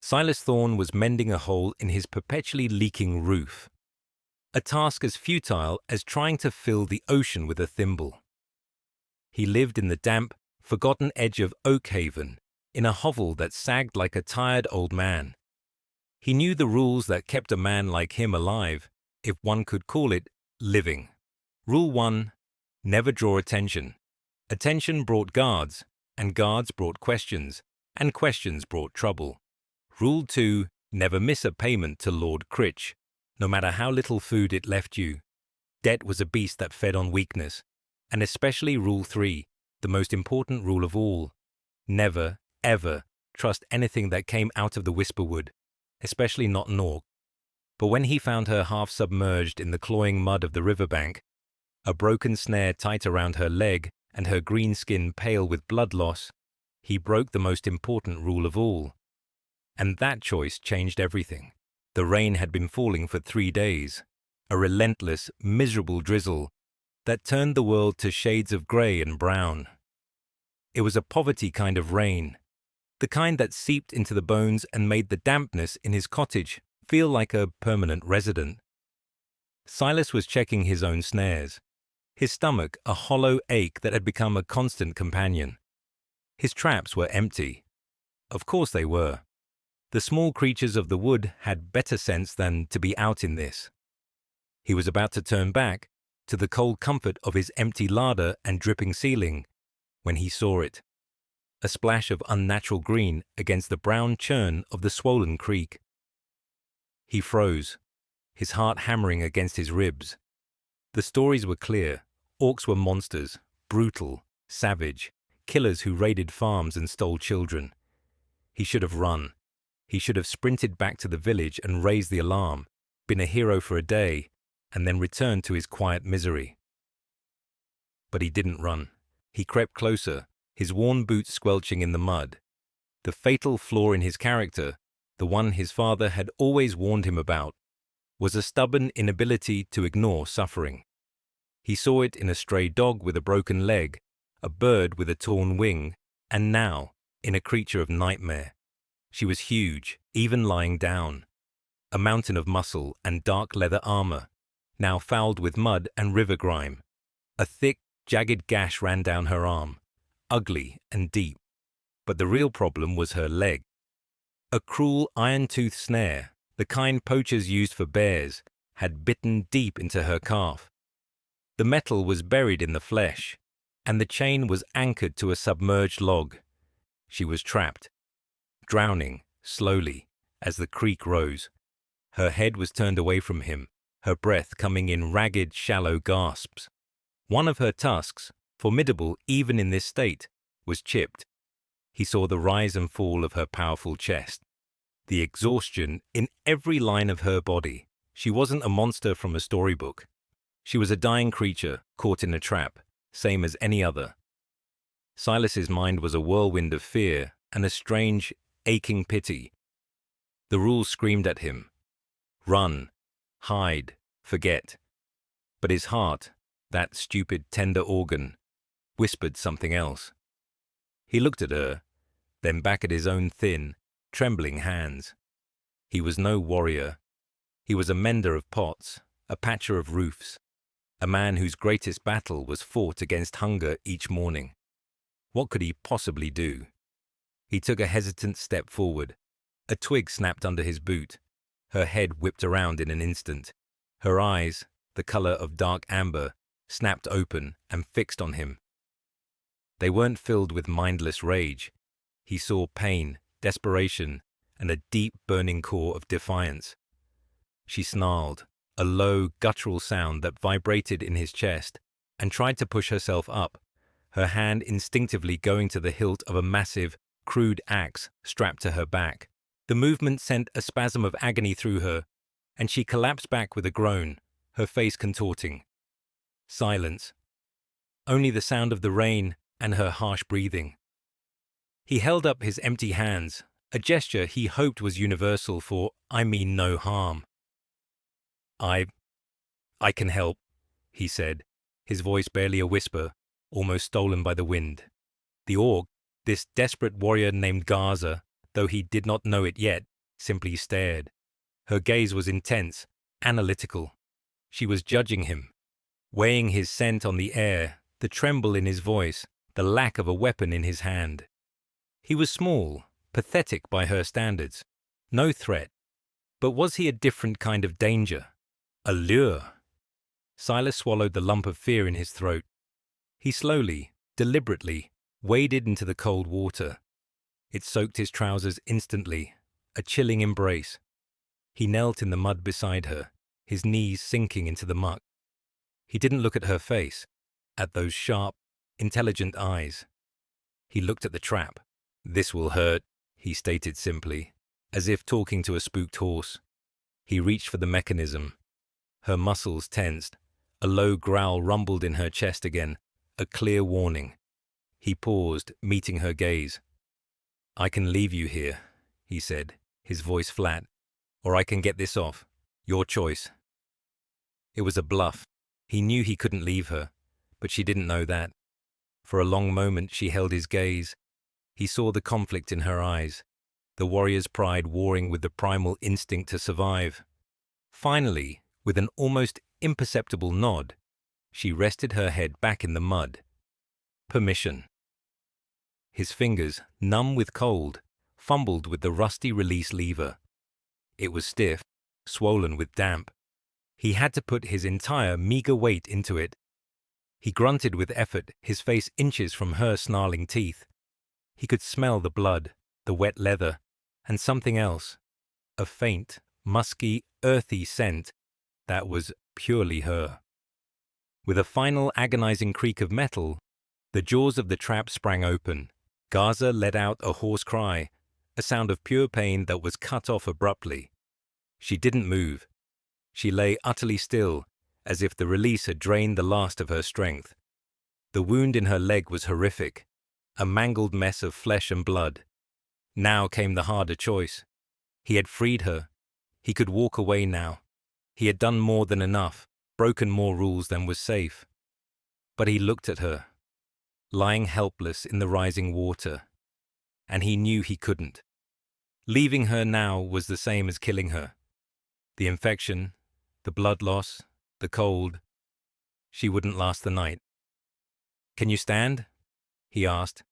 Silas Thorne was mending a hole in his perpetually leaking roof, a task as futile as trying to fill the ocean with a thimble. He lived in the damp, forgotten edge of Oakhaven, in a hovel that sagged like a tired old man. He knew the rules that kept a man like him alive, if one could call it living. Rule 1: never draw attention. Attention brought guards, and guards brought questions, and questions brought trouble. Rule 2: never miss a payment to Lord Critch, no matter how little food it left you. Debt was a beast that fed on weakness. And especially Rule 3, the most important rule of all: never, ever trust anything that came out of the Whisperwood, especially not Nork. But when he found her half submerged in the cloying mud of the riverbank, a broken snare tight around her leg and her green skin pale with blood loss, he broke the most important rule of all. And that choice changed everything. The rain had been falling for 3 days, a relentless, miserable drizzle that turned the world to shades of grey and brown. It was a poverty kind of rain, the kind that seeped into the bones and made the dampness in his cottage feel like a permanent resident. Silas was checking his own snares, his stomach a hollow ache that had become a constant companion. His traps were empty. Of course they were. The small creatures of the wood had better sense than to be out in this. He was about to turn back to the cold comfort of his empty larder and dripping ceiling, when he saw it. A splash of unnatural green against the brown churn of the swollen creek. He froze, his heart hammering against his ribs. The stories were clear. Orcs were monsters, brutal, savage, killers who raided farms and stole children. He should have run. He should have sprinted back to the village and raised the alarm, been a hero for a day, and then returned to his quiet misery. But he didn't run. He crept closer, his worn boots squelching in the mud. The fatal flaw in his character, the one his father had always warned him about, was a stubborn inability to ignore suffering. He saw it in a stray dog with a broken leg, a bird with a torn wing, and now, in a creature of nightmare. She was huge, even lying down. A mountain of muscle and dark leather armor, now fouled with mud and river grime. A thick, jagged gash ran down her arm, ugly and deep. But the real problem was her leg. A cruel iron-toothed snare, the kind poachers used for bears, had bitten deep into her calf. The metal was buried in the flesh, and the chain was anchored to a submerged log. She was trapped, drowning slowly as the creek rose. Her head was turned away from him, her breath coming in ragged, shallow gasps. One of her tusks, formidable even in this state, was chipped. He saw the rise and fall of her powerful chest, the exhaustion in every line of her body. She wasn't a monster from a storybook. She was a dying creature caught in a trap, same as any other. Silas's mind was a whirlwind of fear and a strange, aching pity. The rules screamed at him. Run, hide, forget. But his heart, that stupid, tender organ, whispered something else. He looked at her, then back at his own thin, trembling hands. He was no warrior. He was a mender of pots, a patcher of roofs, a man whose greatest battle was fought against hunger each morning. What could he possibly do? He took a hesitant step forward. A twig snapped under his boot. Her head whipped around in an instant. Her eyes, the color of dark amber, snapped open and fixed on him. They weren't filled with mindless rage. He saw pain, desperation, and a deep burning core of defiance. She snarled, a low, guttural sound that vibrated in his chest, and tried to push herself up, her hand instinctively going to the hilt of a massive, crude axe strapped to her back. The movement sent a spasm of agony through her, and she collapsed back with a groan, her face contorting. Silence. Only the sound of the rain and her harsh breathing. He held up his empty hands, a gesture he hoped was universal for "I mean no harm." I can help," he said, his voice barely a whisper, almost stolen by the wind. The orc, this desperate warrior named Gaza, though he did not know it yet, simply stared. Her gaze was intense, analytical. She was judging him, weighing his scent on the air, the tremble in his voice, the lack of a weapon in his hand. He was small, pathetic by her standards. No threat. But was he a different kind of danger? A lure? Silas swallowed the lump of fear in his throat. He slowly, deliberately, waded into the cold water. It soaked his trousers instantly, a chilling embrace. He knelt in the mud beside her, his knees sinking into the muck. He didn't look at her face, at those sharp, intelligent eyes. He looked at the trap. "This will hurt," he stated simply, as if talking to a spooked horse. He reached for the mechanism. Her muscles tensed. A low growl rumbled in her chest again, a clear warning. He paused, meeting her gaze. "I can leave you here," he said, his voice flat, "or I can get this off. Your choice." It was a bluff. He knew he couldn't leave her, but she didn't know that. For a long moment she held his gaze. He saw the conflict in her eyes, the warrior's pride warring with the primal instinct to survive. Finally, with an almost imperceptible nod, she rested her head back in the mud. Permission. His fingers, numb with cold, fumbled with the rusty release lever. It was stiff, swollen with damp. He had to put his entire meager weight into it. He grunted with effort, his face inches from her snarling teeth. He could smell the blood, the wet leather, and something else. A faint, musky, earthy scent that was purely her. With a final agonizing creak of metal, the jaws of the trap sprang open. Gaza let out a hoarse cry, a sound of pure pain that was cut off abruptly. She didn't move. She lay utterly still, as if the release had drained the last of her strength. The wound in her leg was horrific, a mangled mess of flesh and blood. Now came the harder choice. He had freed her. He could walk away now. He had done more than enough, broken more rules than was safe. But he looked at her, lying helpless in the rising water, and he knew he couldn't. Leaving her now was the same as killing her. The infection, the blood loss, the cold. She wouldn't last the night. "Can you stand?" he asked.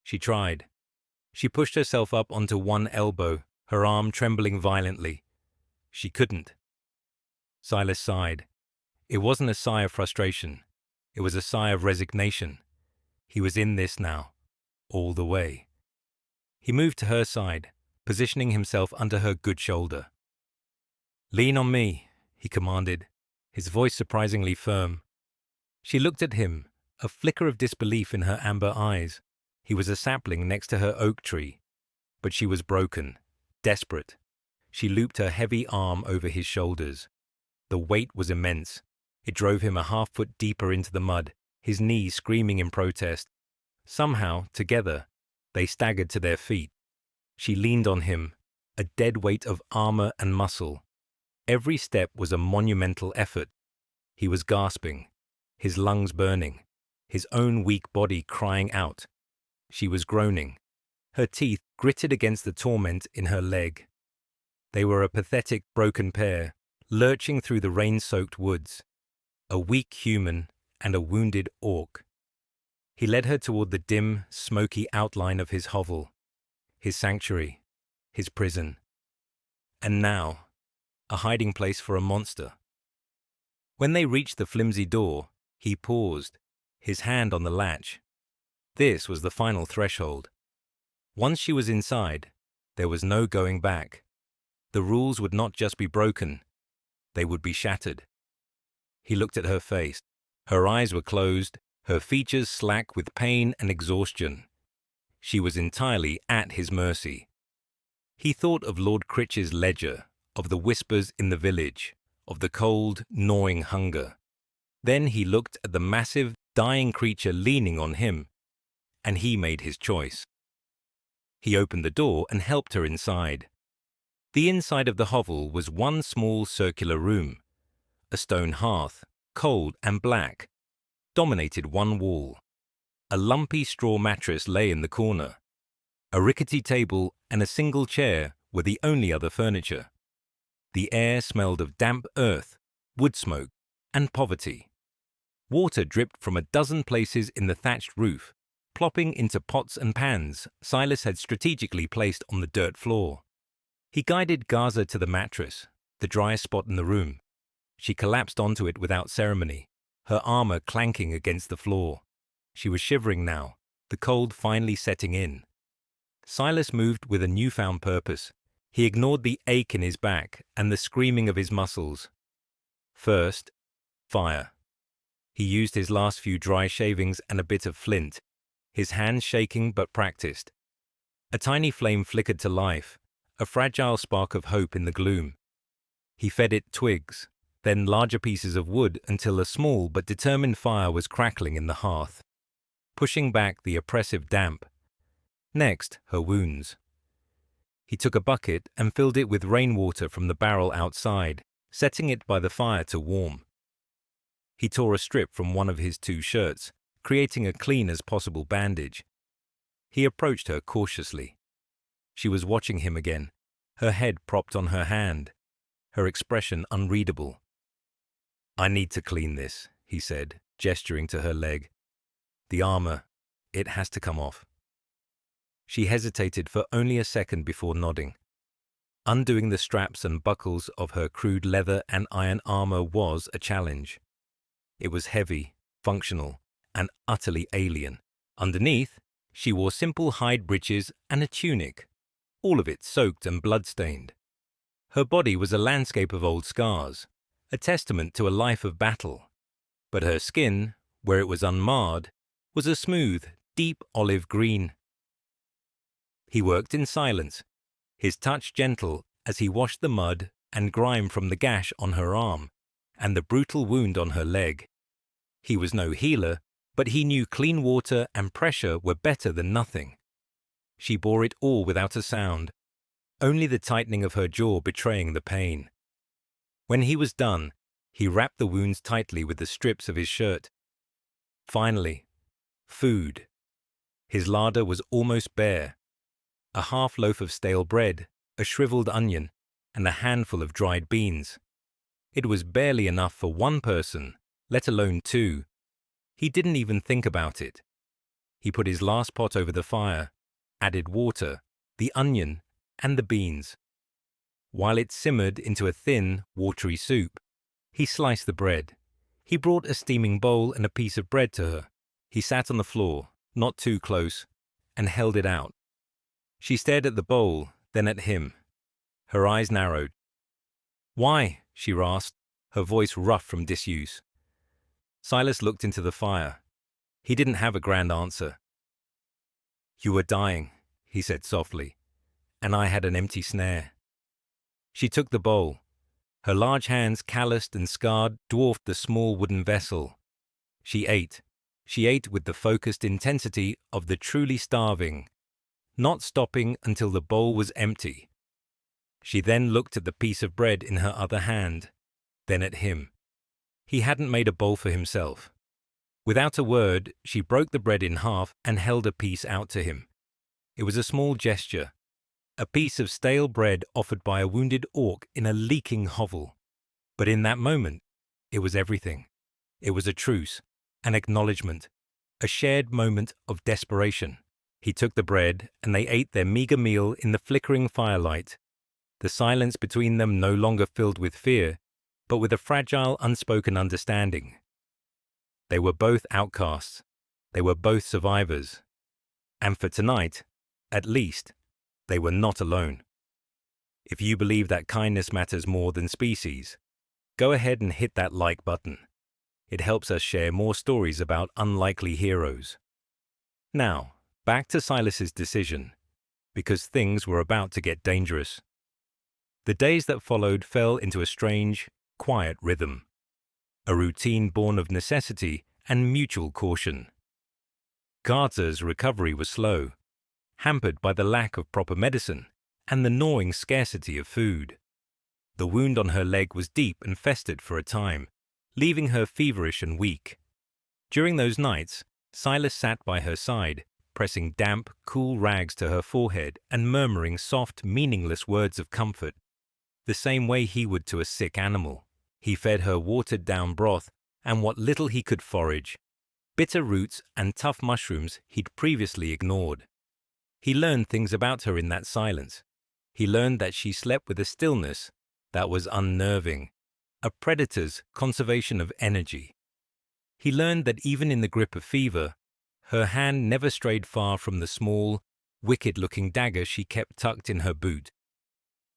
She tried. She pushed herself up onto one elbow, her arm trembling violently. She couldn't. Silas sighed. It wasn't a sigh of frustration. It was a sigh of resignation. He was in this now, all the way. He moved to her side, positioning himself under her good shoulder. "Lean on me," he commanded, his voice surprisingly firm. She looked at him, a flicker of disbelief in her amber eyes. He was a sapling next to her oak tree. But she was broken, desperate. She looped her heavy arm over his shoulders. The weight was immense. It drove him a half-foot deeper into the mud, his knees screaming in protest. Somehow, together, they staggered to their feet. She leaned on him, a dead weight of armor and muscle. Every step was a monumental effort. He was gasping, his lungs burning, his own weak body crying out. She was groaning. Her teeth gritted against the torment in her leg. They were a pathetic, broken pair, lurching through the rain-soaked woods. A weak human and a wounded orc. He led her toward the dim, smoky outline of his hovel, his sanctuary, his prison. And now, a hiding place for a monster. When they reached the flimsy door, he paused, his hand on the latch. This was the final threshold. Once she was inside, there was no going back. The rules would not just be broken, they would be shattered. He looked at her face. Her eyes were closed, her features slack with pain and exhaustion. She was entirely at his mercy. He thought of Lord Critch's ledger, of the whispers in the village, of the cold, gnawing hunger. Then he looked at the massive, dying creature leaning on him, and he made his choice. He opened the door and helped her inside. The inside of the hovel was one small circular room. A stone hearth, cold and black, dominated one wall. A lumpy straw mattress lay in the corner. A rickety table and a single chair were the only other furniture. The air smelled of damp earth, wood smoke, and poverty. Water dripped from a dozen places in the thatched roof, plopping into pots and pans Silas had strategically placed on the dirt floor. He guided Gaza to the mattress, the driest spot in the room. She collapsed onto it without ceremony, her armor clanking against the floor. She was shivering now, the cold finally setting in. Silas moved with a newfound purpose. He ignored the ache in his back and the screaming of his muscles. First, fire. He used his last few dry shavings and a bit of flint, his hands shaking but practiced. A tiny flame flickered to life, a fragile spark of hope in the gloom. He fed it twigs, then larger pieces of wood until a small but determined fire was crackling in the hearth, pushing back the oppressive damp. Next, her wounds. He took a bucket and filled it with rainwater from the barrel outside, setting it by the fire to warm. He tore a strip from one of his 2 shirts, creating a clean as possible bandage. He approached her cautiously. She was watching him again, her head propped on her hand, her expression unreadable. "I need to clean this," he said, gesturing to her leg. "The armor, it has to come off." She hesitated for only a second before nodding. Undoing the straps and buckles of her crude leather and iron armor was a challenge. It was heavy, functional, and utterly alien. Underneath, she wore simple hide breeches and a tunic, all of it soaked and blood-stained. Her body was a landscape of old scars, a testament to a life of battle. But her skin, where it was unmarred, was a smooth, deep olive green. He worked in silence, his touch gentle as he washed the mud and grime from the gash on her arm and the brutal wound on her leg. He was no healer, but he knew clean water and pressure were better than nothing. She bore it all without a sound, only the tightening of her jaw betraying the pain. When he was done, he wrapped the wounds tightly with the strips of his shirt. Finally, food. His larder was almost bare. A half loaf of stale bread, a shriveled onion, and a handful of dried beans. It was barely enough for one person, let alone 2. He didn't even think about it. He put his last pot over the fire, added water, the onion, and the beans. While it simmered into a thin, watery soup, he sliced the bread. He brought a steaming bowl and a piece of bread to her. He sat on the floor, not too close, and held it out. She stared at the bowl, then at him. Her eyes narrowed. "Why?" she rasped, her voice rough from disuse. Silas looked into the fire. He didn't have a grand answer. "You were dying," he said softly, "and I had an empty snare." She took the bowl. Her large hands, calloused and scarred, dwarfed the small wooden vessel. She ate. She ate with the focused intensity of the truly starving, not stopping until the bowl was empty. She then looked at the piece of bread in her other hand, then at him. He hadn't made a bowl for himself. Without a word, she broke the bread in half and held a piece out to him. It was a small gesture, a piece of stale bread offered by a wounded orc in a leaking hovel. But in that moment, it was everything. It was a truce, an acknowledgement, a shared moment of desperation. He took the bread, and they ate their meager meal in the flickering firelight, the silence between them no longer filled with fear, but with a fragile, unspoken understanding. They were both outcasts. They were both survivors. And for tonight, at least, they were not alone. If you believe that kindness matters more than species, go ahead and hit that like button. It helps us share more stories about unlikely heroes. Now, back to Silas's decision, because things were about to get dangerous. The days that followed fell into a strange, quiet rhythm, a routine born of necessity and mutual caution. Gaza's recovery was slow, hampered by the lack of proper medicine and the gnawing scarcity of food. The wound on her leg was deep and festered for a time, leaving her feverish and weak. During those nights, Silas sat by her side, pressing damp, cool rags to her forehead and murmuring soft, meaningless words of comfort, the same way he would to a sick animal. He fed her watered-down broth and what little he could forage, bitter roots and tough mushrooms he'd previously ignored. He learned things about her in that silence. He learned that she slept with a stillness that was unnerving, a predator's conservation of energy. He learned that even in the grip of fever, her hand never strayed far from the small, wicked-looking dagger she kept tucked in her boot.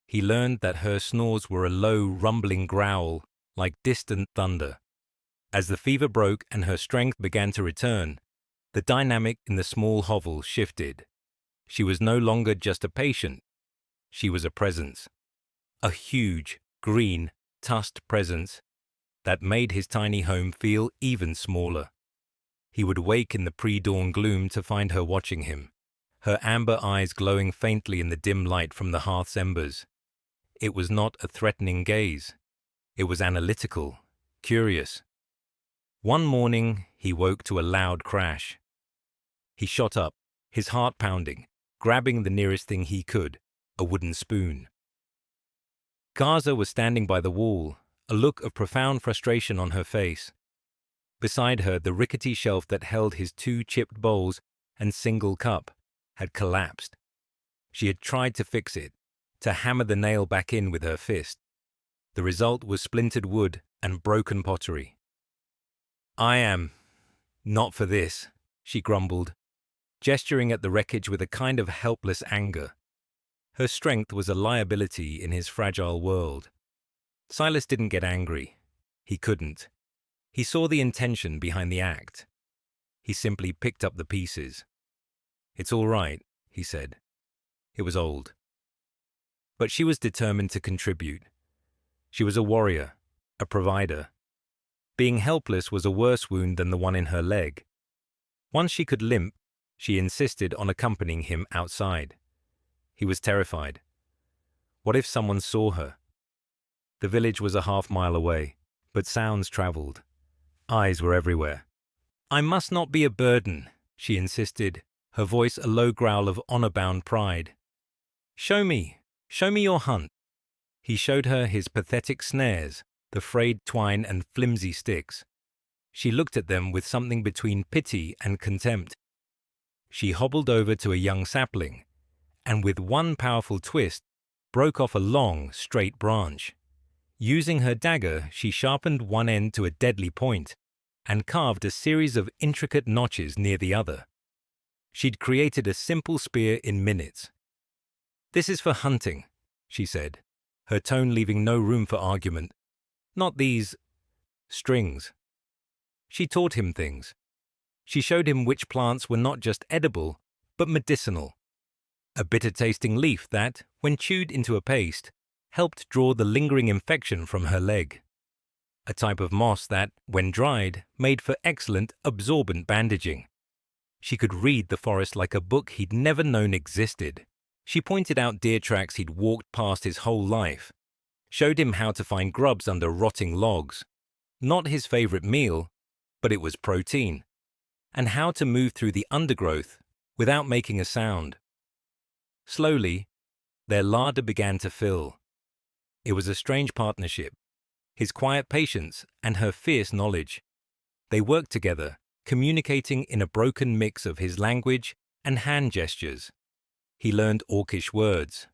He learned that her snores were a low, rumbling growl like distant thunder. As the fever broke and her strength began to return, the dynamic in the small hovel shifted. She was no longer just a patient. She was a presence. A huge, green, tusked presence that made his tiny home feel even smaller. He would wake in the pre-dawn gloom to find her watching him, her amber eyes glowing faintly in the dim light from the hearth's embers. It was not a threatening gaze. It was analytical, curious. One morning, he woke to a loud crash. He shot up, his heart pounding, grabbing the nearest thing he could, a wooden spoon. Garza was standing by the wall, a look of profound frustration on her face. Beside her, the rickety shelf that held his 2 chipped bowls and single cup had collapsed. She had tried to fix it, to hammer the nail back in with her fist. The result was splintered wood and broken pottery. "I am not for this," she grumbled, gesturing at the wreckage with a kind of helpless anger. Her strength was a liability in his fragile world. Silas didn't get angry. He couldn't. He saw the intention behind the act. He simply picked up the pieces. "It's all right," he said. It was old. But she was determined to contribute. She was a warrior, a provider. Being helpless was a worse wound than the one in her leg. Once she could limp, she insisted on accompanying him outside. He was terrified. What if someone saw her? The village was a half-mile away, but sounds traveled. Eyes were everywhere. "I must not be a burden," she insisted, her voice a low growl of honor-bound pride. Show me your hunt." He showed her his pathetic snares, the frayed twine and flimsy sticks. She looked at them with something between pity and contempt. She hobbled over to a young sapling, and with one powerful twist, broke off a long, straight branch. Using her dagger, she sharpened one end to a deadly point and carved a series of intricate notches near the other. She'd created a simple spear in minutes. "This is for hunting," she said, her tone leaving no room for argument. "Not these strings." She taught him things. She showed him which plants were not just edible, but medicinal. A bitter-tasting leaf that, when chewed into a paste, helped draw the lingering infection from her leg. A type of moss that, when dried, made for excellent absorbent bandaging. She could read the forest like a book he'd never known existed. She pointed out deer tracks he'd walked past his whole life, showed him how to find grubs under rotting logs. Not his favorite meal, but it was protein. And how to move through the undergrowth without making a sound. Slowly, their larder began to fill. It was a strange partnership, his quiet patience and her fierce knowledge. They worked together, communicating in a broken mix of his language and hand gestures. He learned Orcish words,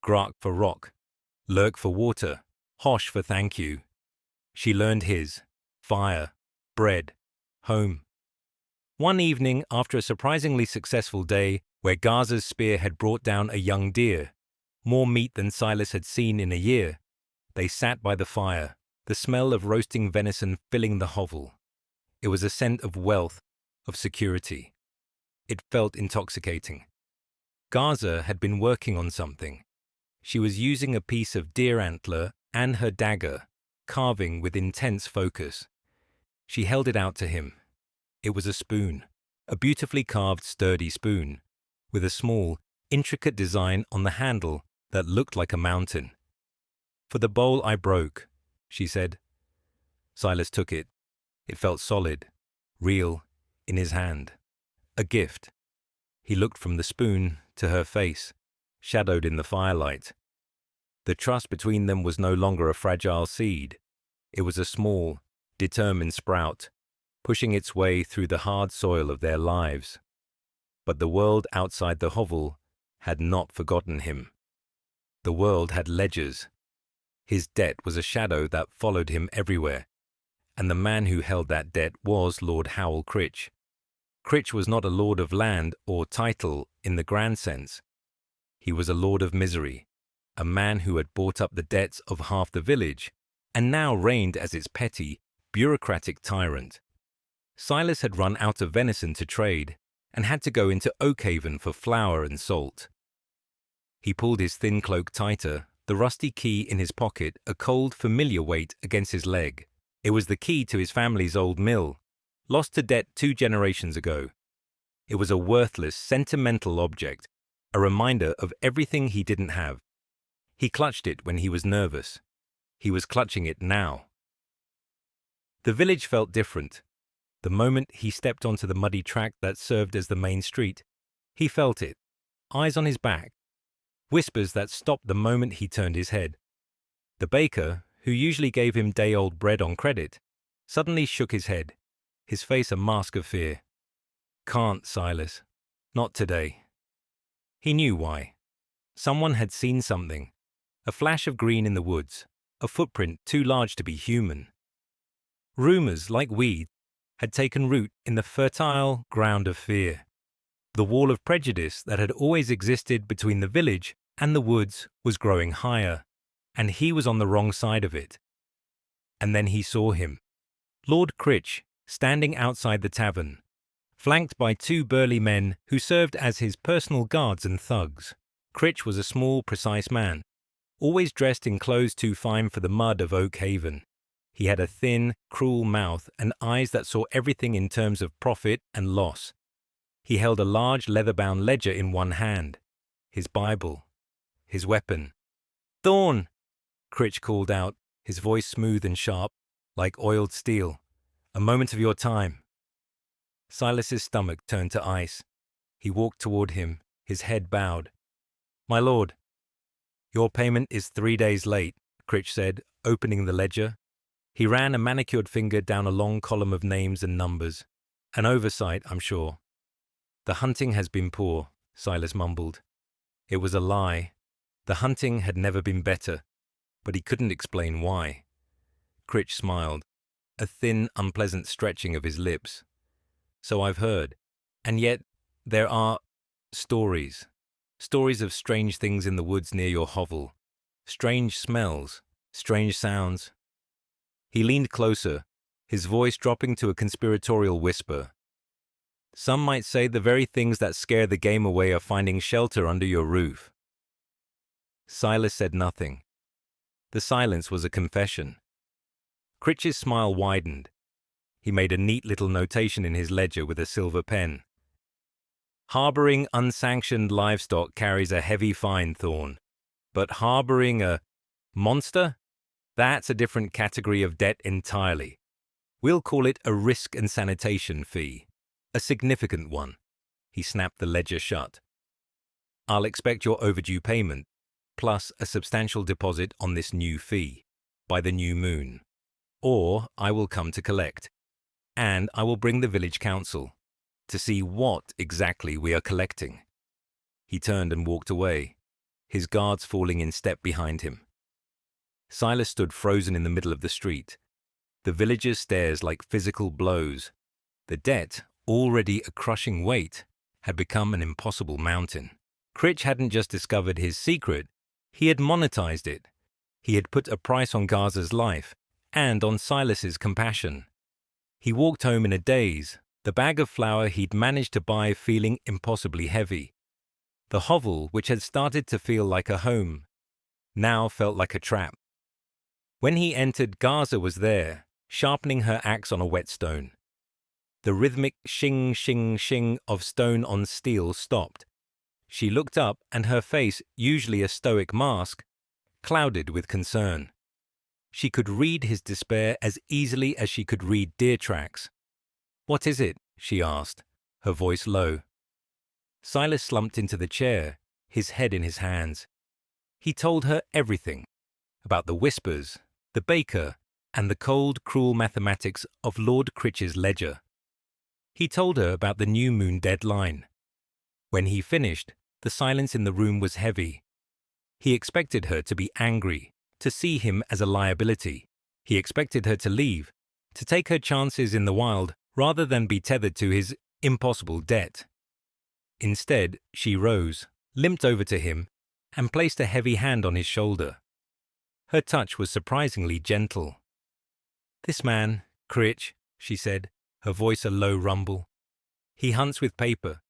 Grak for rock, Lurk for water, Hosh for thank you. She learned his, fire, bread, home. One evening, after a surprisingly successful day where Garza's spear had brought down a young deer, more meat than Silas had seen in a year, they sat by the fire, the smell of roasting venison filling the hovel. It was a scent of wealth, of security. It felt intoxicating. Garza had been working on something. She was using a piece of deer antler and her dagger, carving with intense focus. She held it out to him. It was a spoon, a beautifully carved, sturdy spoon, with a small, intricate design on the handle that looked like a mountain. "For the bowl I broke," she said. Silas took it. It felt solid, real, in his hand. A gift. He looked from the spoon to her face, shadowed in the firelight. The trust between them was no longer a fragile seed. It was a small, determined sprout, pushing its way through the hard soil of their lives. But the world outside the hovel had not forgotten him. The world had ledgers. His debt was a shadow that followed him everywhere, and the man who held that debt was Lord Howell Critch. Critch was not a lord of land or title in the grand sense. He was a lord of misery, a man who had bought up the debts of half the village and now reigned as its petty, bureaucratic tyrant. Silas had run out of venison to trade and had to go into Oakhaven for flour and salt. He pulled his thin cloak tighter, the rusty key in his pocket a cold, familiar weight against his leg. It was the key to his family's old mill, lost to debt 2 generations ago. It was a worthless, sentimental object, a reminder of everything he didn't have. He clutched it when he was nervous. He was clutching it now. The village felt different. The moment he stepped onto the muddy track that served as the main street, he felt it, eyes on his back, whispers that stopped the moment he turned his head. The baker, who usually gave him day-old bread on credit, suddenly shook his head, his face a mask of fear. "Can't, Silas. Not today." He knew why. Someone had seen something, a flash of green in the woods, a footprint too large to be human. Rumors, like weeds, had taken root in the fertile ground of fear. The wall of prejudice that had always existed between the village and the woods was growing higher, and he was on the wrong side of it. And then he saw him, Lord Critch, standing outside the tavern, flanked by 2 burly men who served as his personal guards and thugs. Critch was a small, precise man, always dressed in clothes too fine for the mud of Oakhaven. He had a thin, cruel mouth and eyes that saw everything in terms of profit and loss. He held a large leather-bound ledger in one hand, his Bible, his weapon. "Thorn!" Critch called out, his voice smooth and sharp, like oiled steel. "A moment of your time." Silas's stomach turned to ice. He walked toward him, his head bowed. "My lord." "Your payment is 3 days late," Critch said, opening the ledger. He ran a manicured finger down a long column of names and numbers. "An oversight, I'm sure." "The hunting has been poor," Silas mumbled. It was a lie. The hunting had never been better, but he couldn't explain why. Critch smiled, a thin, unpleasant stretching of his lips. "So I've heard. And yet, there are stories. Stories of strange things in the woods near your hovel. Strange smells, strange sounds." He leaned closer, his voice dropping to a conspiratorial whisper. "Some might say the very things that scare the game away are finding shelter under your roof." Silas said nothing. The silence was a confession. Critch's smile widened. He made a neat little notation in his ledger with a silver pen. "Harboring unsanctioned livestock carries a heavy fine, Thorn. But harboring a monster? That's a different category of debt entirely. We'll call it a risk and sanitation fee. A significant one." He snapped the ledger shut. "I'll expect your overdue payment, plus a substantial deposit on this new fee, by the new moon. Or I will come to collect, and I will bring the village council to see what exactly we are collecting." He turned and walked away, his guards falling in step behind him. Silas stood frozen in the middle of the street, the villagers' stares like physical blows. The debt, already a crushing weight, had become an impossible mountain. Critch hadn't just discovered his secret, he had monetized it. He had put a price on Gaza's life and on Silas's compassion. He walked home in a daze, the bag of flour he'd managed to buy feeling impossibly heavy. The hovel, which had started to feel like a home, now felt like a trap. When he entered, Gaza was there, sharpening her axe on a whetstone. The rhythmic shing, shing, shing of stone on steel stopped. She looked up, and her face, usually a stoic mask, clouded with concern. She could read his despair as easily as she could read deer tracks. "What is it?" she asked, her voice low. Silas slumped into the chair, his head in his hands. He told her everything about the whispers, the baker, and the cold, cruel mathematics of Lord Critch's ledger. He told her about the new moon deadline. When he finished, the silence in the room was heavy. He expected her to be angry, to see him as a liability. He expected her to leave, to take her chances in the wild rather than be tethered to his impossible debt. Instead, she rose, limped over to him, and placed a heavy hand on his shoulder. Her touch was surprisingly gentle. "This man, Critch," she said, her voice a low rumble. "He hunts with paper,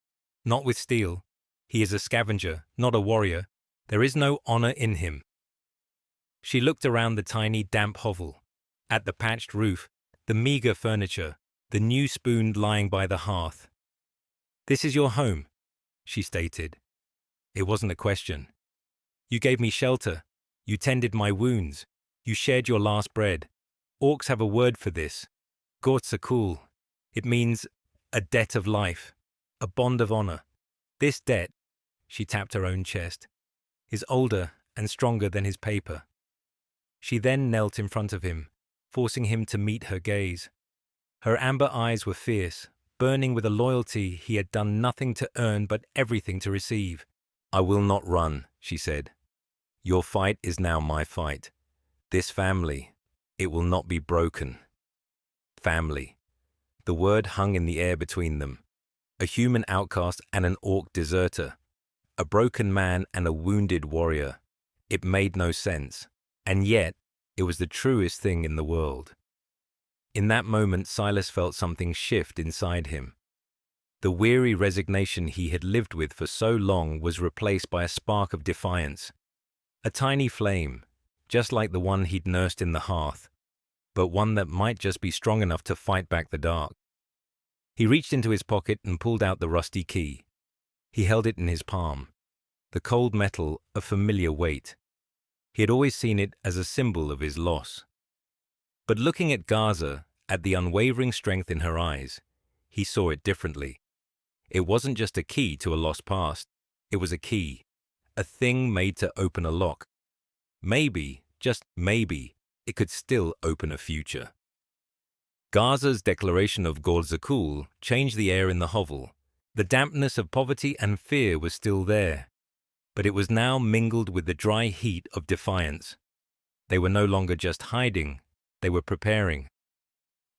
not with steel. He is a scavenger, not a warrior. There is no honor in him." She looked around the tiny, damp hovel, at the patched roof, the meager furniture, the new spoon lying by the hearth. "This is your home," she stated. It wasn't a question. "You gave me shelter. You tended my wounds. You shared your last bread. Orcs have a word for this. Gortsakul. It means a debt of life, a bond of honor. This debt," she tapped her own chest, "is older and stronger than his paper." She then knelt in front of him, forcing him to meet her gaze. Her amber eyes were fierce, burning with a loyalty he had done nothing to earn but everything to receive. "I will not run," she said. "Your fight is now my fight. This family, it will not be broken." Family. The word hung in the air between them. A human outcast and an orc deserter. A broken man and a wounded warrior. It made no sense. And yet, it was the truest thing in the world. In that moment, Silas felt something shift inside him. The weary resignation he had lived with for so long was replaced by a spark of defiance. A tiny flame, just like the one he'd nursed in the hearth, but one that might just be strong enough to fight back the dark. He reached into his pocket and pulled out the rusty key. He held it in his palm, the cold metal a familiar weight. He had always seen it as a symbol of his loss. But looking at Gaza, at the unwavering strength in her eyes, he saw it differently. It wasn't just a key to a lost past. It was a key, a thing made to open a lock. Maybe, just maybe, it could still open a future. Gaza's declaration of Gortsakul changed the air in the hovel. The dampness of poverty and fear was still there, but it was now mingled with the dry heat of defiance. They were no longer just hiding, they were preparing.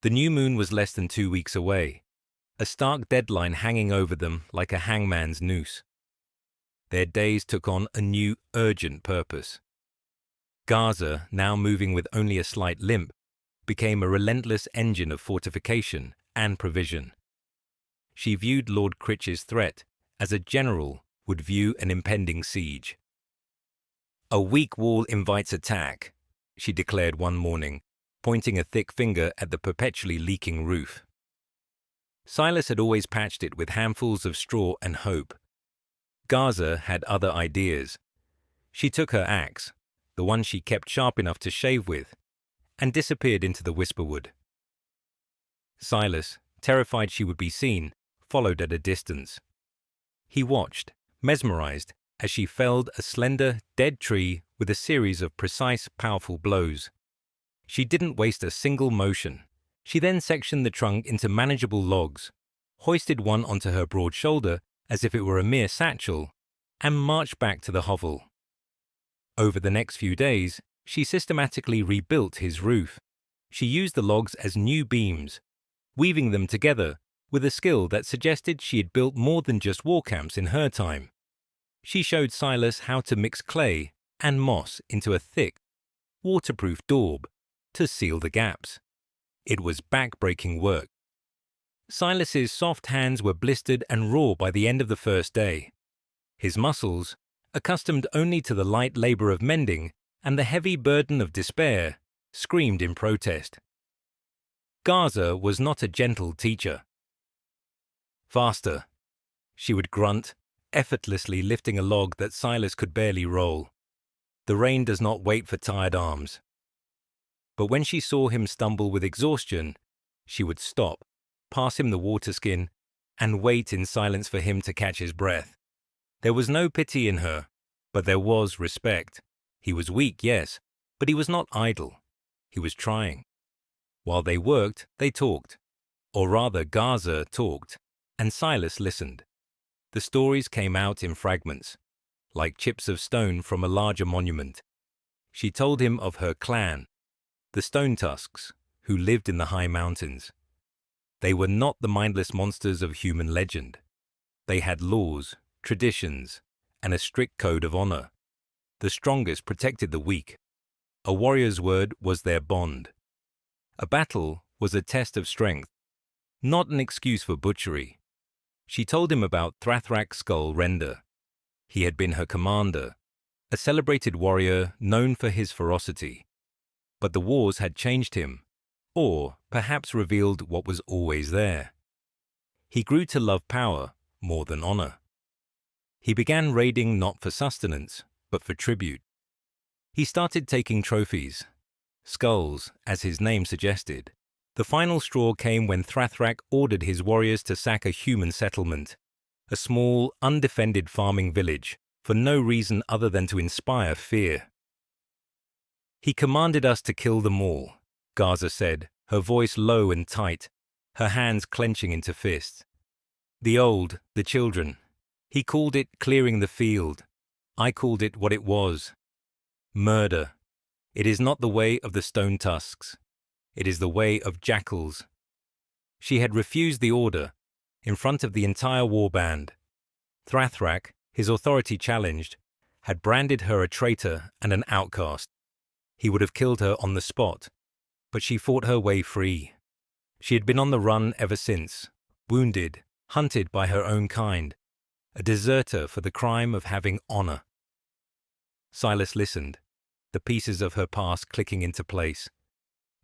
The new moon was less than 2 weeks away, a stark deadline hanging over them like a hangman's noose. Their days took on a new, urgent purpose. Gaza, now moving with only a slight limp, became a relentless engine of fortification and provision. She viewed Lord Critch's threat as a general would view an impending siege. "A weak wall invites attack," she declared one morning, pointing a thick finger at the perpetually leaking roof. Silas had always patched it with handfuls of straw and hope. Gaza had other ideas. She took her axe, the one she kept sharp enough to shave with, and disappeared into the whisperwood. Silas, terrified she would be seen, followed at a distance. He watched, mesmerized, as she felled a slender, dead tree with a series of precise, powerful blows. She didn't waste a single motion. She then sectioned the trunk into manageable logs, hoisted one onto her broad shoulder as if it were a mere satchel, and marched back to the hovel. Over the next few days, she systematically rebuilt his roof. She used the logs as new beams, weaving them together with a skill that suggested she had built more than just war camps in her time. She showed Silas how to mix clay and moss into a thick, waterproof daub to seal the gaps. It was back-breaking work. Silas's soft hands were blistered and raw by the end of the first day. His muscles, accustomed only to the light labor of mending and the heavy burden of despair, screamed in protest. Gaza was not a gentle teacher. "Faster," she would grunt, effortlessly lifting a log that Silas could barely roll. The rain does not wait for tired arms. But when she saw him stumble with exhaustion, she would stop, pass him the water skin, and wait in silence for him to catch his breath. There was no pity in her, but there was respect. He was weak, yes, but he was not idle. He was trying. While they worked, they talked. Or rather, Gaza talked, and Silas listened. The stories came out in fragments, like chips of stone from a larger monument. She told him of her clan, the Stone Tusks, who lived in the high mountains. They were not the mindless monsters of human legend. They had laws, traditions, and a strict code of honor. The strongest protected the weak. A warrior's word was their bond. A battle was a test of strength, not an excuse for butchery. She told him about Thrathrak's skull render. He had been her commander, a celebrated warrior known for his ferocity. But the wars had changed him, or perhaps revealed what was always there. He grew to love power more than honor. He began raiding not for sustenance, but for tribute. He started taking trophies, skulls, as his name suggested. The final straw came when Thrathrak ordered his warriors to sack a human settlement, a small, undefended farming village, for no reason other than to inspire fear. He commanded us to kill them all, Gaza said, her voice low and tight, her hands clenching into fists. The old, the children. He called it clearing the field. I called it what it was. Murder. It is not the way of the Stone Tusks. It is the way of jackals. She had refused the order, in front of the entire warband. Thrathrak, his authority challenged, had branded her a traitor and an outcast. He would have killed her on the spot, but she fought her way free. She had been on the run ever since, wounded, hunted by her own kind, a deserter for the crime of having honor. Silas listened, the pieces of her past clicking into place.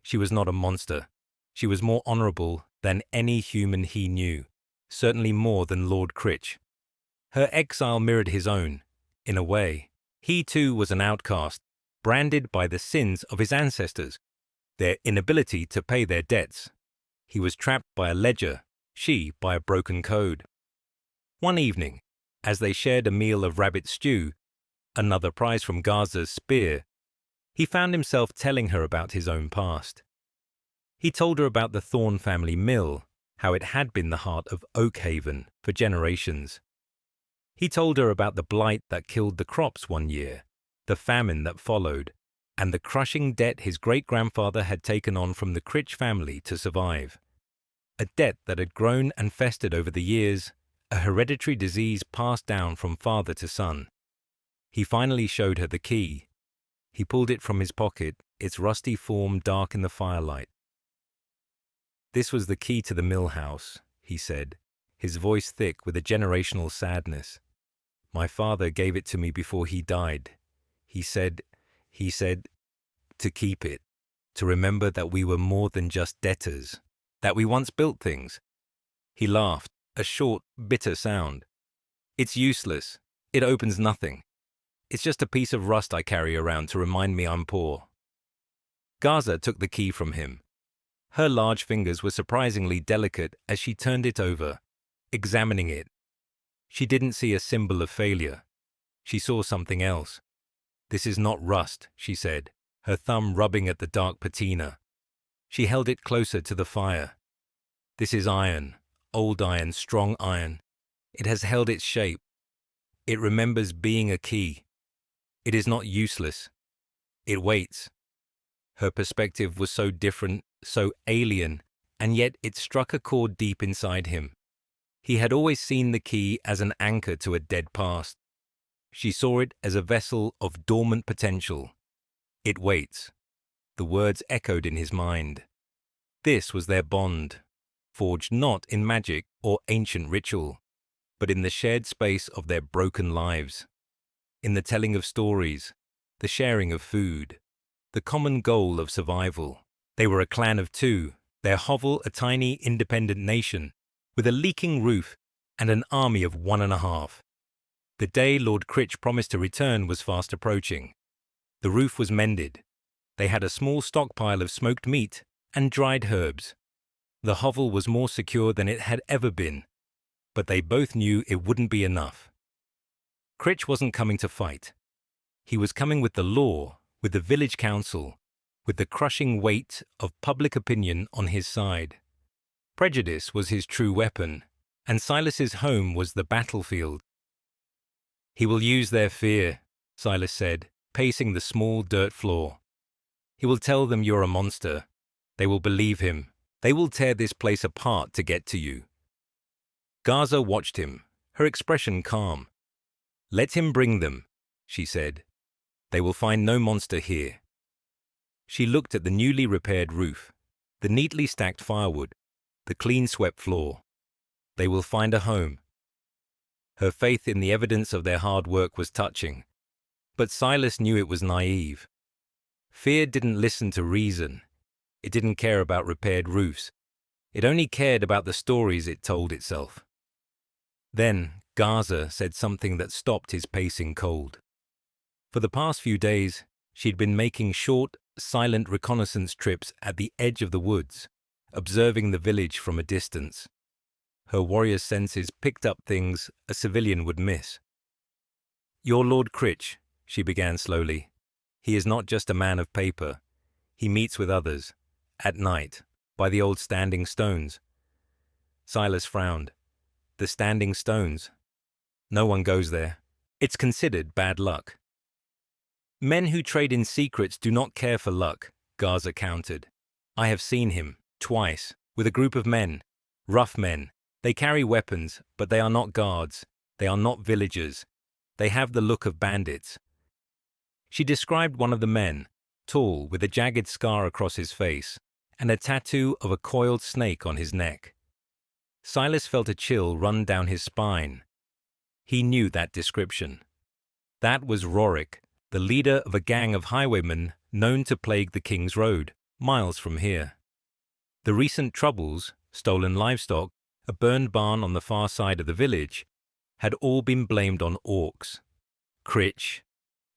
She was not a monster. She was more honorable than any human he knew, certainly more than Lord Critch. Her exile mirrored his own, in a way. He too was an outcast, branded by the sins of his ancestors, their inability to pay their debts. He was trapped by a ledger, she by a broken code. One evening, as they shared a meal of rabbit stew, another prize from Gaza's spear, he found himself telling her about his own past. He told her about the Thorne family mill, how it had been the heart of Oakhaven for generations. He told her about the blight that killed the crops one year, the famine that followed, and the crushing debt his great-grandfather had taken on from the Critch family to survive. A debt that had grown and festered over the years, a hereditary disease passed down from father to son. He finally showed her the key. He pulled it from his pocket, its rusty form dark in the firelight. This was the key to the mill house, he said, his voice thick with a generational sadness. My father gave it to me before he died. He said, to keep it, to remember that we were more than just debtors, that we once built things. He laughed, a short, bitter sound. It's useless. It opens nothing. It's just a piece of rust I carry around to remind me I'm poor. Gaza took the key from him. Her large fingers were surprisingly delicate as she turned it over, examining it. She didn't see a symbol of failure. She saw something else. This is not rust, she said, her thumb rubbing at the dark patina. She held it closer to the fire. This is iron, old iron, strong iron. It has held its shape. It remembers being a key. It is not useless. It waits. Her perspective was so different, so alien, and yet it struck a chord deep inside him. He had always seen the key as an anchor to a dead past. She saw it as a vessel of dormant potential. It waits. The words echoed in his mind. This was their bond, forged not in magic or ancient ritual, but in the shared space of their broken lives, in the telling of stories, the sharing of food, the common goal of survival. They were a clan of two, their hovel a tiny independent nation, with a leaking roof and an army of 1.5. The day Lord Critch promised to return was fast approaching. The roof was mended. They had a small stockpile of smoked meat and dried herbs. The hovel was more secure than it had ever been. but they both knew it wouldn't be enough. Critch wasn't coming to fight. He was coming with the law, with the village council, with the crushing weight of public opinion on his side. Prejudice was his true weapon, and Silas's home was the battlefield. "He will use their fear," Silas said, pacing the small dirt floor. "He will tell them you're a monster. They will believe him. They will tear this place apart to get to you." Gaza watched him, her expression calm. "Let him bring them," she said. "They will find no monster here." She looked at the newly repaired roof, the neatly stacked firewood, the clean-swept floor. "They will find a home." Her faith in the evidence of their hard work was touching, but Silas knew it was naive. Fear didn't listen to reason. It didn't care about repaired roofs. It only cared about the stories it told itself. Then Gaza said something that stopped his pacing cold. For the past few days, she'd been making short, silent reconnaissance trips at the edge of the woods, observing the village from a distance. Her warrior's senses picked up things a civilian would miss. "Your Lord Critch," she began slowly. "He is not just a man of paper. He meets with others, at night, by the old standing stones." Silas frowned. "The standing stones? No one goes there. It's considered bad luck." "Men who trade in secrets do not care for luck," Gaza countered. "I have seen him, twice, with a group of men, rough men. They carry weapons, but they are not guards. They are not villagers. They have the look of bandits." She described one of the men, tall, with a jagged scar across his face, and a tattoo of a coiled snake on his neck. Silas felt a chill run down his spine. He knew that description. That was Rorik, the leader of a gang of highwaymen known to plague the King's Road, miles from here. The recent troubles, stolen livestock, a burned barn on the far side of the village, had all been blamed on orcs. "Critch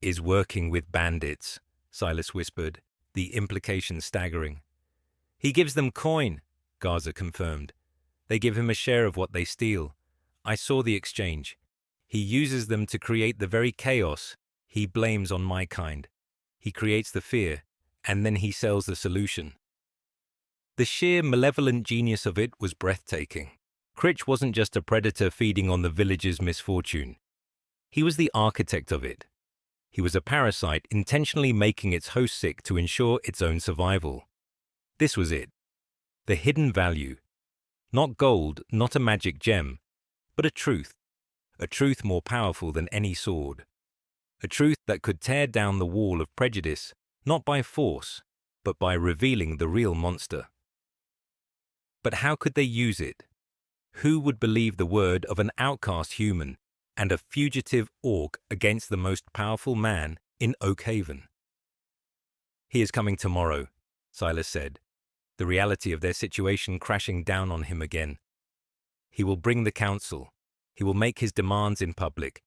is working with bandits," Silas whispered, the implication staggering. "He gives them coin," Gaza confirmed. "They give him a share of what they steal. I saw the exchange. He uses them to create the very chaos he blames on my kind. He creates the fear, and then he sells the solution." The sheer malevolent genius of it was breathtaking. Critch wasn't just a predator feeding on the village's misfortune. He was the architect of it. He was a parasite intentionally making its host sick to ensure its own survival. This was it. The hidden value. Not gold, not a magic gem, but a truth more powerful than any sword. A truth that could tear down the wall of prejudice, not by force, but by revealing the real monster. But how could they use it? Who would believe the word of an outcast human and a fugitive orc against the most powerful man in Oakhaven? "He is coming tomorrow," Silas said, the reality of their situation crashing down on him again. "He will bring the council. He will make his demands in public.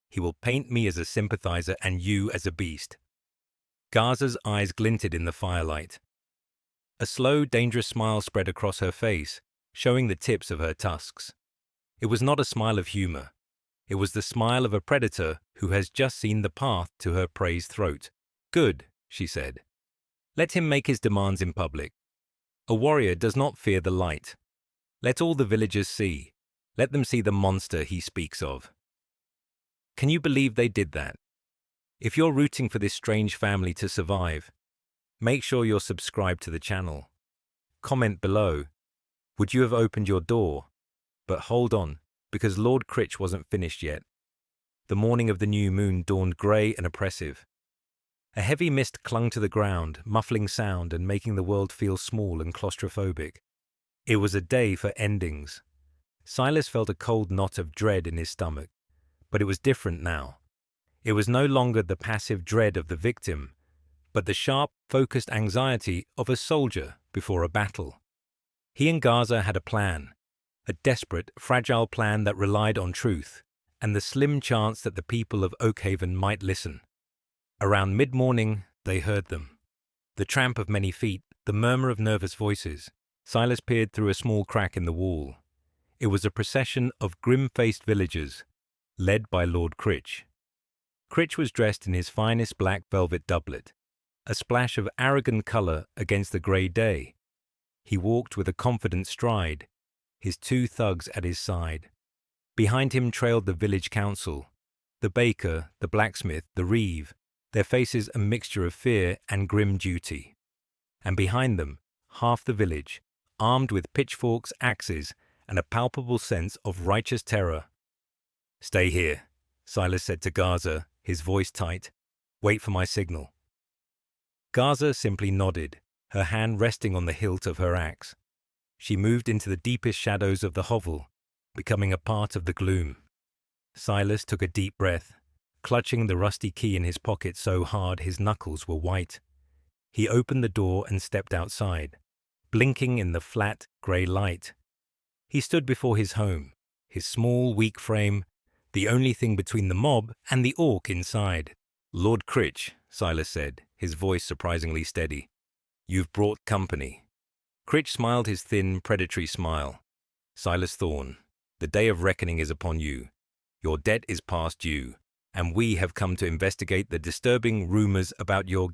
He will paint me as a sympathizer and you as a beast." Gaza's eyes glinted in the firelight. A slow, dangerous smile spread across her face, showing the tips of her tusks. It was not a smile of humor. It was the smile of a predator who has just seen the path to her prey's throat. "Good," she said. "Let him make his demands in public. A warrior does not fear the light. Let all the villagers see. Let them see the monster he speaks of." Can you believe they did that? If you're rooting for this strange family to survive, make sure you're subscribed to the channel. Comment below. Would you have opened your door? But hold on, because Lord Critch wasn't finished yet. The morning of the new moon dawned grey and oppressive. A heavy mist clung to the ground, muffling sound and making the world feel small and claustrophobic. It was a day for endings. Silas felt a cold knot of dread in his stomach, but it was different now. It was no longer the passive dread of the victim, but the sharp, focused anxiety of a soldier before a battle. He and Gaza had a plan, a desperate, fragile plan that relied on truth, and the slim chance that the people of Oakhaven might listen. Around mid-morning, they heard them. The tramp of many feet, the murmur of nervous voices. Silas peered through a small crack in the wall. It was a procession of grim-faced villagers, led by Lord Critch. Critch was dressed in his finest black velvet doublet, a splash of arrogant colour against the grey day. He walked with a confident stride, his 2 thugs at his side. Behind him trailed the village council, the baker, the blacksmith, the reeve, their faces a mixture of fear and grim duty. And behind them, half the village, armed with pitchforks, axes, and a palpable sense of righteous terror. "Stay here," Silas said to Gaza, his voice tight. "Wait for my signal." Gaza simply nodded, her hand resting on the hilt of her axe. She moved into the deepest shadows of the hovel, becoming a part of the gloom. Silas took a deep breath, clutching the rusty key in his pocket so hard his knuckles were white. He opened the door and stepped outside, blinking in the flat, grey light. He stood before his home, his small, weak frame, the only thing between the mob and the orc inside. "Lord Critch," Silas said, his voice surprisingly steady. "You've brought company." Critch smiled his thin, predatory smile. "Silas Thorne, the day of reckoning is upon you. Your debt is past due, and we have come to investigate the disturbing rumors about your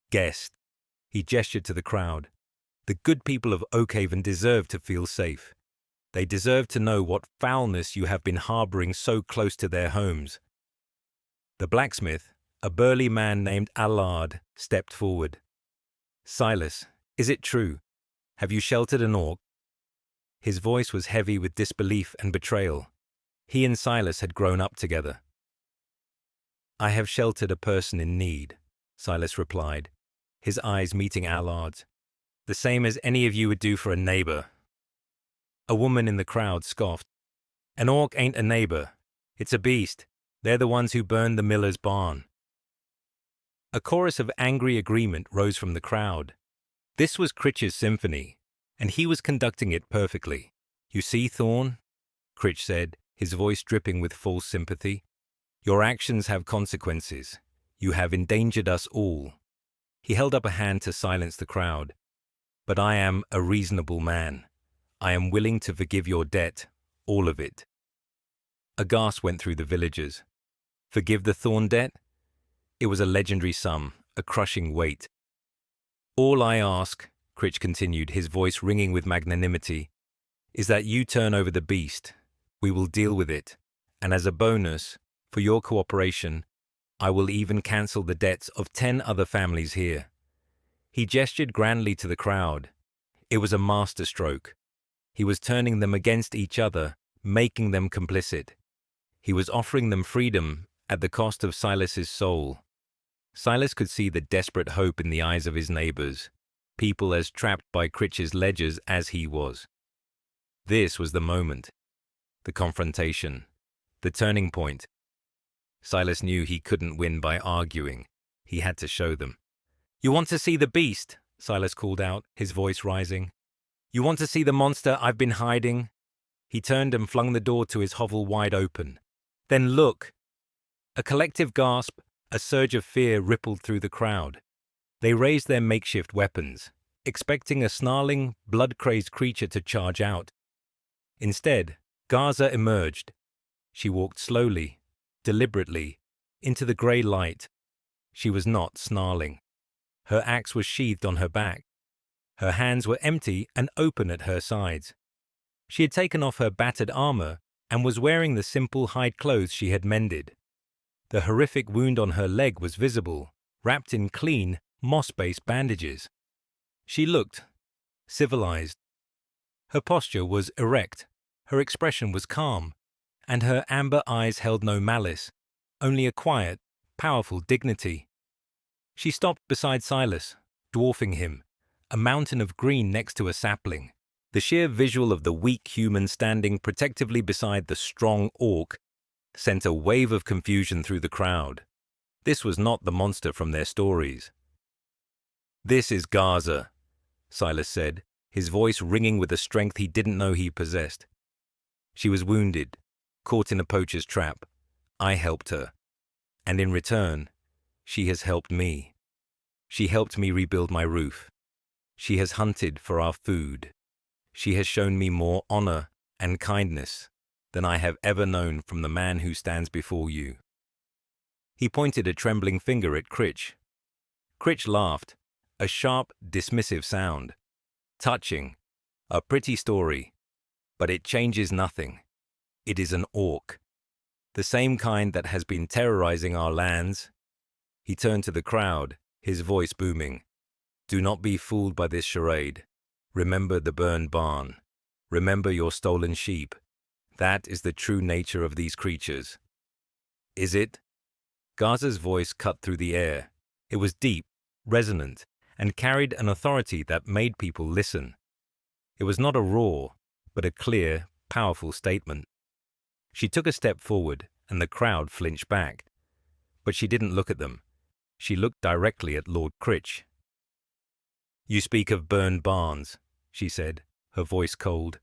guest." He gestured to the crowd. "The good people of Oakhaven deserve to feel safe. They deserve to know what foulness you have been harboring so close to their homes." The blacksmith, a burly man named Allard, stepped forward. "Silas, is it true? Have you sheltered an orc?" His voice was heavy with disbelief and betrayal. He and Silas had grown up together. "I have sheltered a person in need," Silas replied, his eyes meeting Allard's. "The same as any of you would do for a neighbor." A woman in the crowd scoffed. "An orc ain't a neighbor. It's a beast. They're the ones who burned the miller's barn." A chorus of angry agreement rose from the crowd. This was Critch's symphony, and he was conducting it perfectly. "You see, Thorne," Critch said, his voice dripping with false sympathy. "Your actions have consequences. You have endangered us all." He held up a hand to silence the crowd. "But I am a reasonable man. I am willing to forgive your debt, all of it." A gasp went through the villagers. Forgive the Thorne debt? It was a legendary sum, a crushing weight. "All I ask," Critch continued, his voice ringing with magnanimity, "is that you turn over the beast. We will deal with it. And as a bonus, for your cooperation, I will even cancel the debts of 10 other families here." He gestured grandly to the crowd. It was a masterstroke. He was turning them against each other, making them complicit. He was offering them freedom at the cost of Silas's soul. Silas could see the desperate hope in the eyes of his neighbors, people as trapped by Critch's ledgers as he was. This was the moment, the confrontation, the turning point. Silas knew he couldn't win by arguing. He had to show them. "You want to see the beast?" Silas called out, his voice rising. "You want to see the monster I've been hiding?" He turned and flung the door to his hovel wide open. "Then look." A collective gasp, a surge of fear rippled through the crowd. They raised their makeshift weapons, expecting a snarling, blood-crazed creature to charge out. Instead, Gaza emerged. She walked slowly, deliberately, into the grey light. She was not snarling. Her axe was sheathed on her back. Her hands were empty and open at her sides. She had taken off her battered armor and was wearing the simple hide clothes she had mended. The horrific wound on her leg was visible, wrapped in clean, moss-based bandages. She looked civilized. Her posture was erect, her expression was calm, and her amber eyes held no malice, only a quiet, powerful dignity. She stopped beside Silas, dwarfing him, a mountain of green next to a sapling. The sheer visual of the weak human standing protectively beside the strong orc sent a wave of confusion through the crowd. This was not the monster from their stories. "This is Gaza," Silas said, his voice ringing with a strength he didn't know he possessed. "She was wounded, caught in a poacher's trap. I helped her. And in return, she has helped me. She helped me rebuild my roof. She has hunted for our food. She has shown me more honor and kindness than I have ever known from the man who stands before you." He pointed a trembling finger at Critch. Critch laughed, a sharp, dismissive sound. "Touching. A pretty story. But it changes nothing. It is an orc. The same kind that has been terrorizing our lands." He turned to the crowd, his voice booming. "Do not be fooled by this charade. Remember the burned barn. Remember your stolen sheep. That is the true nature of these creatures." "Is it?" Garza's voice cut through the air. It was deep, resonant, and carried an authority that made people listen. It was not a roar, but a clear, powerful statement. She took a step forward, and the crowd flinched back. But she didn't look at them. She looked directly at Lord Critch. "You speak of burned barns," she said, her voice cold.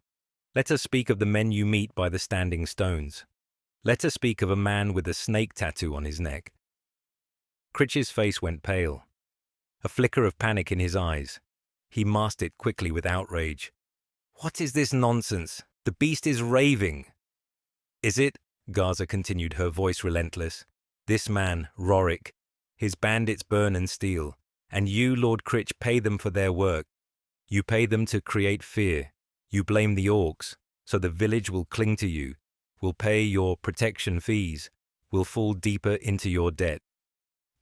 "Let us speak of the men you meet by the standing stones. Let us speak of a man with a snake tattoo on his neck." Critch's face went pale. A flicker of panic in his eyes. He masked it quickly with outrage. "What is this nonsense? The beast is raving." "Is it?" Garza continued, her voice relentless. "This man, Rorick, his bandits burn and steal, and you, Lord Critch, pay them for their work. You pay them to create fear. You blame the orcs, so the village will cling to you, will pay your protection fees, will fall deeper into your debt."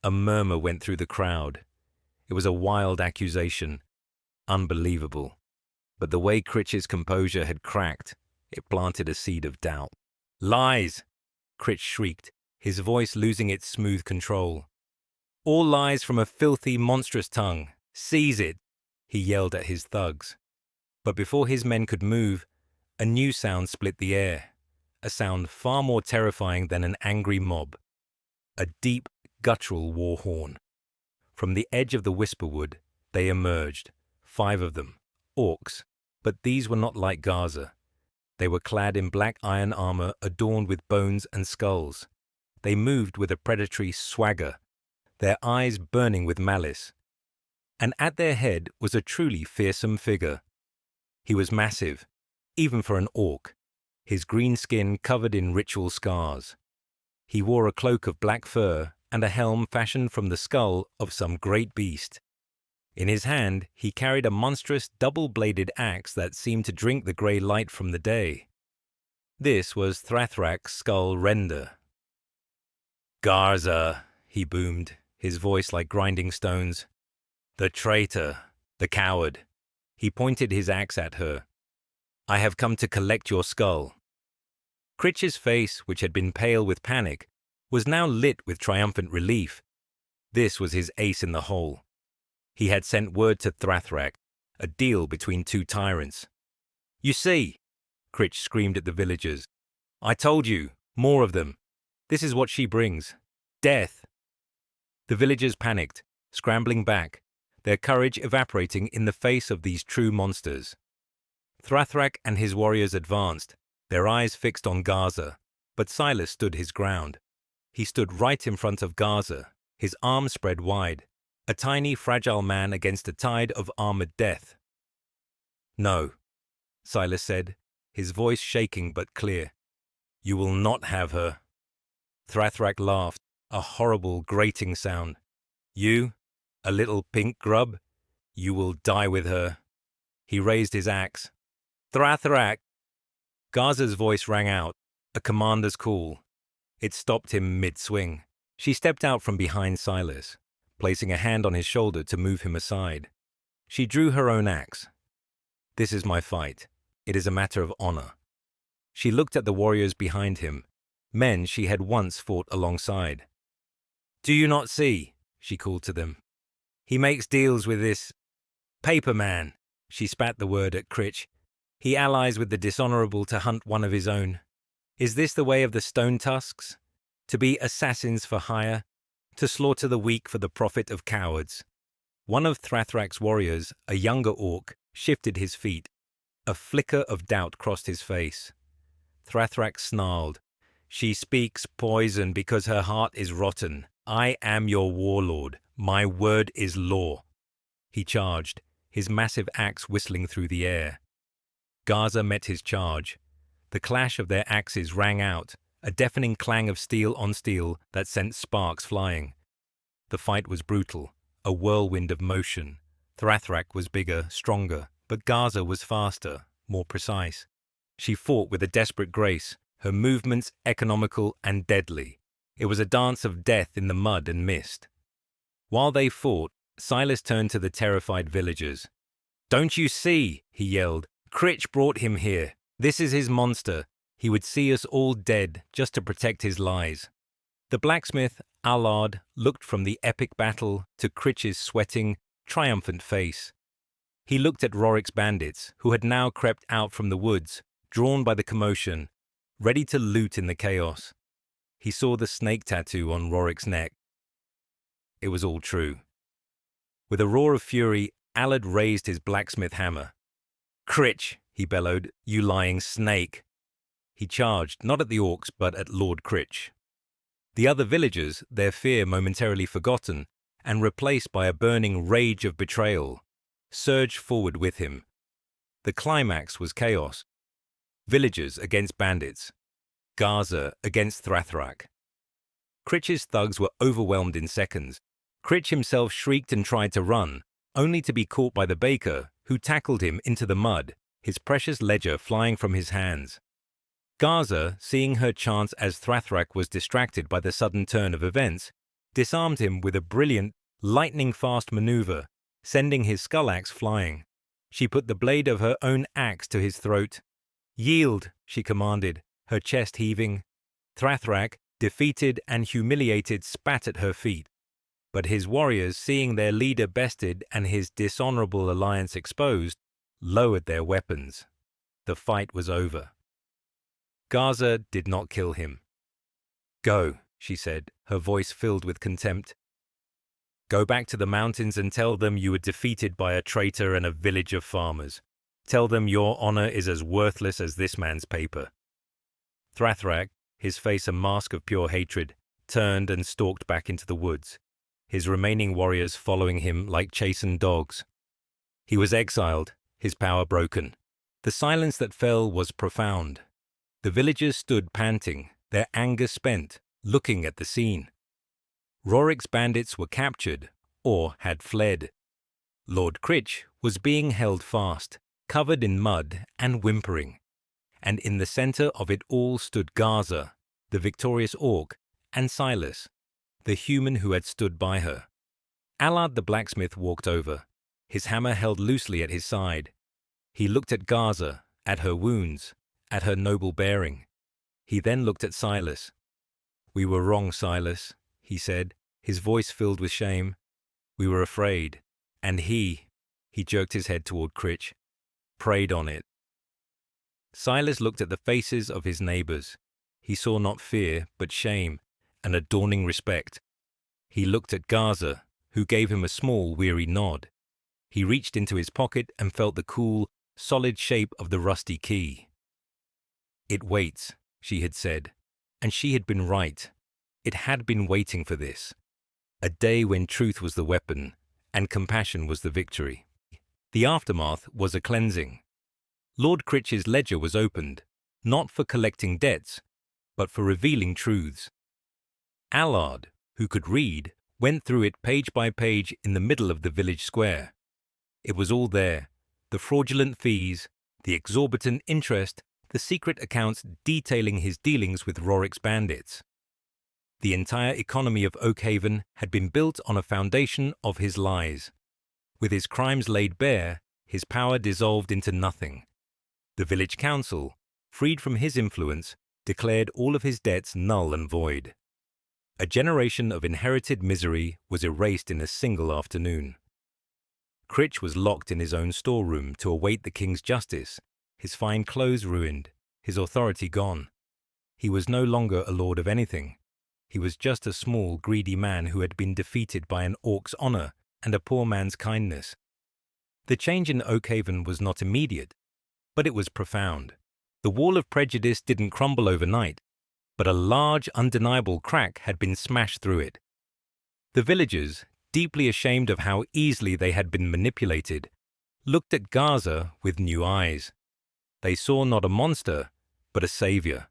A murmur went through the crowd. It was a wild accusation. Unbelievable. But the way Critch's composure had cracked, it planted a seed of doubt. "Lies!" Critch shrieked, his voice losing its smooth control. "All lies from a filthy, monstrous tongue. Seize it!" he yelled at his thugs. But before his men could move, a new sound split the air, a sound far more terrifying than an angry mob. A deep, guttural war horn. From the edge of the whisperwood, they emerged, 5 of them, orcs, but these were not like Garza. They were clad in black iron armor adorned with bones and skulls. They moved with a predatory swagger, their eyes burning with malice. And at their head was a truly fearsome figure. He was massive, even for an orc, his green skin covered in ritual scars. He wore a cloak of black fur and a helm fashioned from the skull of some great beast. In his hand, he carried a monstrous double-bladed axe that seemed to drink the grey light from the day. This was Thrathrak's skull render. "Garza," he boomed, his voice like grinding stones. "The traitor, the coward." He pointed his axe at her. "I have come to collect your skull." Critch's face, which had been pale with panic, was now lit with triumphant relief. This was his ace in the hole. He had sent word to Thrathrak, a deal between 2 tyrants. "You see," Critch screamed at the villagers. "I told you, more of them. This is what she brings. Death." The villagers panicked, scrambling back, their courage evaporating in the face of these true monsters. Thrathrak and his warriors advanced, their eyes fixed on Garza, but Silas stood his ground. He stood right in front of Garza, his arms spread wide, a tiny, fragile man against a tide of armored death. "No," Silas said, his voice shaking but clear. "You will not have her." Thrathrak laughed, a horrible, grating sound. "You, a little pink grub, you will die with her." He raised his axe. "Thrathrak!" Garza's voice rang out, a commander's call. It stopped him mid-swing. She stepped out from behind Silas, placing a hand on his shoulder to move him aside. She drew her own axe. "This is my fight. It is a matter of honor." She looked at the warriors behind him, men she had once fought alongside. "Do you not see?" she called to them. "He makes deals with this paper man." She spat the word at Critch. "He allies with the dishonorable to hunt one of his own. Is this the way of the Stone Tusks? To be assassins for hire? To slaughter the weak for the profit of cowards?" One of Thrathrak's warriors, a younger orc, shifted his feet. A flicker of doubt crossed his face. Thrathrak snarled. "She speaks poison because her heart is rotten. I am your warlord. My word is law." He charged, his massive axe whistling through the air. Garza met his charge, The clash of their axes rang out, a deafening clang of steel on steel that sent sparks flying. The fight was brutal, a whirlwind of motion. Thrathrak was bigger, stronger, but Gaza was faster, more precise. She fought with a desperate grace, her movements economical and deadly. It was a dance of death in the mud and mist. While they fought, Silas turned to the terrified villagers. "Don't you see?" he yelled. "Critch brought him here. This is his monster. He would see us all dead just to protect his lies." The blacksmith, Allard, looked from the epic battle to Critch's sweating, triumphant face. He looked at Rorik's bandits, who had now crept out from the woods, drawn by the commotion, ready to loot in the chaos. He saw the snake tattoo on Rorik's neck. It was all true. With a roar of fury, Allard raised his blacksmith hammer. "Critch," he bellowed, "you lying snake!" He charged, not at the orcs, but at Lord Critch. The other villagers, their fear momentarily forgotten and replaced by a burning rage of betrayal, surged forward with him. The climax was chaos. Villagers against bandits. Gaza against Thrathrak. Critch's thugs were overwhelmed in seconds. Critch himself shrieked and tried to run, only to be caught by the baker, who tackled him into the mud, his precious ledger flying from his hands. Gaza, seeing her chance as Thrathrak was distracted by the sudden turn of events, disarmed him with a brilliant, lightning-fast maneuver, sending his skull axe flying. She put the blade of her own axe to his throat. "Yield," she commanded, her chest heaving. Thrathrak, defeated and humiliated, spat at her feet. But his warriors, seeing their leader bested and his dishonorable alliance exposed, lowered their weapons. The fight was over. Gaza did not kill him. "Go," she said, her voice filled with contempt. "Go back to the mountains and tell them you were defeated by a traitor and a village of farmers. Tell them your honor is as worthless as this man's paper." Thrathrak, his face a mask of pure hatred, turned and stalked back into the woods, his remaining warriors following him like chastened dogs. He was exiled, his power broken. The silence that fell was profound. The villagers stood panting, their anger spent, looking at the scene. Rorik's bandits were captured, or had fled. Lord Critch was being held fast, covered in mud and whimpering. And in the center of it all stood Gaza, the victorious orc, and Silas, the human who had stood by her. Allard the blacksmith walked over, his hammer held loosely at his side. He looked at Gaza, at her wounds, at her noble bearing. He then looked at Silas. "We were wrong, Silas," he said, his voice filled with shame. "We were afraid, and he jerked his head toward Critch, preyed on it." Silas looked at the faces of his neighbors. He saw not fear, but shame, and a dawning respect. He looked at Gaza, who gave him a small, weary nod. He reached into his pocket and felt the cool, solid shape of the rusty key. "It waits," she had said, and she had been right. It had been waiting for this. A day when truth was the weapon, and compassion was the victory. The aftermath was a cleansing. Lord Critch's ledger was opened, not for collecting debts, but for revealing truths. Allard, who could read, went through it page by page in the middle of the village square. It was all there, the fraudulent fees, the exorbitant interest, the secret accounts detailing his dealings with Rorik's bandits. The entire economy of Oakhaven had been built on a foundation of his lies. With his crimes laid bare, his power dissolved into nothing. The village council, freed from his influence, declared all of his debts null and void. A generation of inherited misery was erased in a single afternoon. Critch was locked in his own storeroom to await the king's justice, his fine clothes ruined, his authority gone. He was no longer a lord of anything. He was just a small, greedy man who had been defeated by an orc's honor and a poor man's kindness. The change in Oakhaven was not immediate, but it was profound. The wall of prejudice didn't crumble overnight, but a large, undeniable crack had been smashed through it. The villagers, deeply ashamed of how easily they had been manipulated, looked at Gaza with new eyes. They saw not a monster, but a savior.